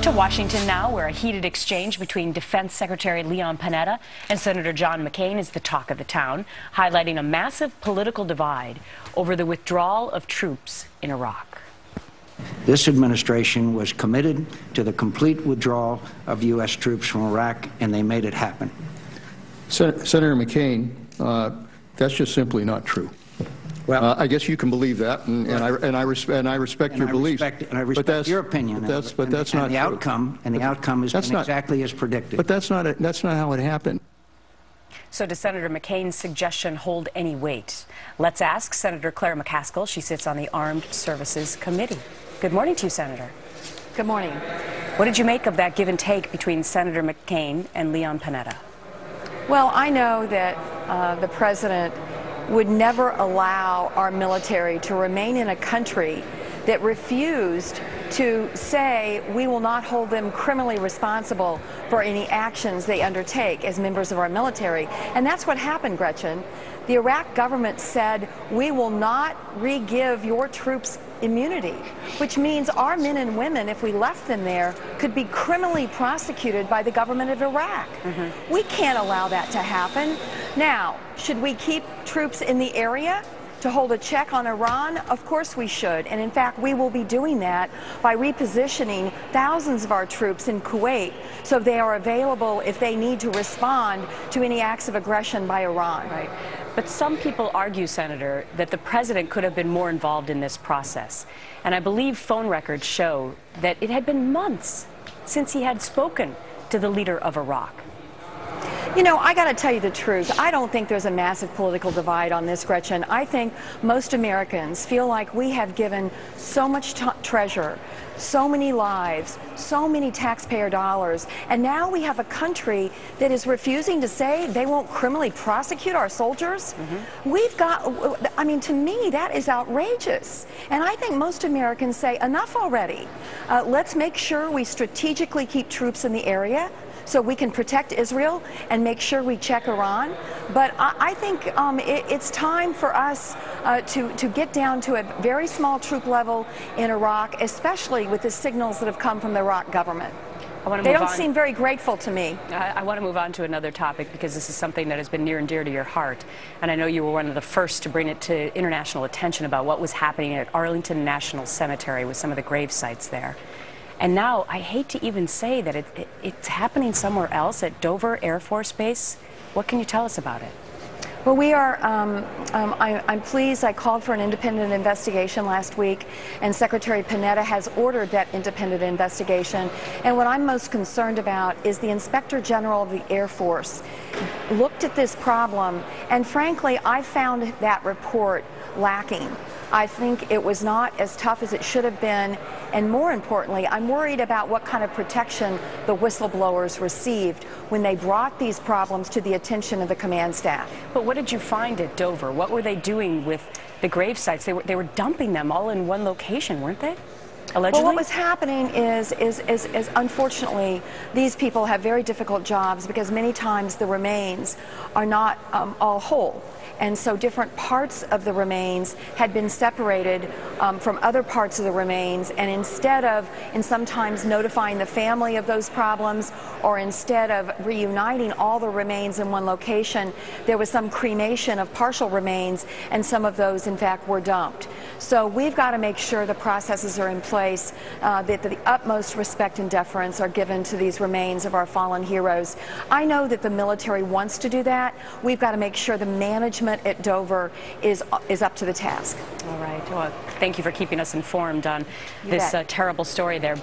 To Washington now, where a heated exchange between Defense Secretary Leon Panetta and Senator John McCain is the talk of the town, highlighting a massive political divide over the withdrawal of troops in Iraq. This administration was committed to the complete withdrawal of U.S. troops from Iraq, and they made it happen. Senator McCain, that's just simply not true. Well, I guess you can believe that, and I respect your beliefs. I respect your opinion. But that's not the true. outcome. And the outcome has been exactly as predicted. But that's not how it happened. So does Senator McCain's suggestion hold any weight? Let's ask Senator Claire McCaskill. She sits on the Armed Services Committee. Good morning to you, Senator. Good morning. What did you make of that give and take between Senator McCain and Leon Panetta? Well, I know that the president would never allow our military to remain in a country that refused to say we will not hold them criminally responsible for any actions they undertake as members of our military. And that's what happened, Gretchen. The Iraq government said we will not re-give your troops immunity, which means our men and women, if we left them there, could be criminally prosecuted by the government of Iraq. We can't allow that to happen. Now, should we keep troops in the area to hold a check on Iran? Of course we should. And in fact, we will be doing that by repositioning thousands of our troops in Kuwait so they are available if they need to respond to any acts of aggression by Iran. Right. But some people argue, Senator, that the president could have been more involved in this process. And I believe phone records show that it had been months since he had spoken to the leader of Iraq. You know, I got to tell you the truth. I don't think there's a massive political divide on this, Gretchen. I think most Americans feel like we have given so much treasure, so many lives, so many taxpayer dollars, and now we have a country that is refusing to say they won't criminally prosecute our soldiers. We've got, I mean, to me, that is outrageous. And I think most Americans say, enough already. Let's make sure we strategically keep troops in the area so we can protect Israel and make sure we check Iran. But I think it's time for us to get down to a very small troop level in Iraq, especially with the signals that have come from the Iraq government. They don't seem very grateful to me. I want to move on to another topic because this is something that has been near and dear to your heart. And I know you were one of the first to bring it to international attention about what was happening at Arlington National Cemetery with some of the grave sites there. And now, I hate to even say that it's happening somewhere else at Dover Air Force Base. What can you tell us about it? Well, we are, I'm pleased. I called for an independent investigation last week, and Secretary Panetta has ordered that independent investigation. And what I'm most concerned about is the Inspector General of the Air Force looked at this problem, and frankly, I found that report lacking. I think it was not as tough as it should have been, and more importantly, I'm worried about what kind of protection the whistleblowers received when they brought these problems to the attention of the command staff. But what did you find at Dover? What were they doing with the grave sites? They were dumping them all in one location, weren't they? Allegedly? Well, what was happening is unfortunately, these people have very difficult jobs because many times the remains are not all whole. And so different parts of the remains had been separated from other parts of the remains, and instead of, and sometimes notifying the family of those problems, or instead of reuniting all the remains in one location, there was some cremation of partial remains, and some of those, in fact, were dumped. So we've got to make sure the processes are in place, that the utmost respect and deference are given to these remains of our fallen heroes. I know that the military wants to do that. We've got to make sure the management at Dover is up to the task. All right. Well, thank you for keeping us informed on this terrible story there.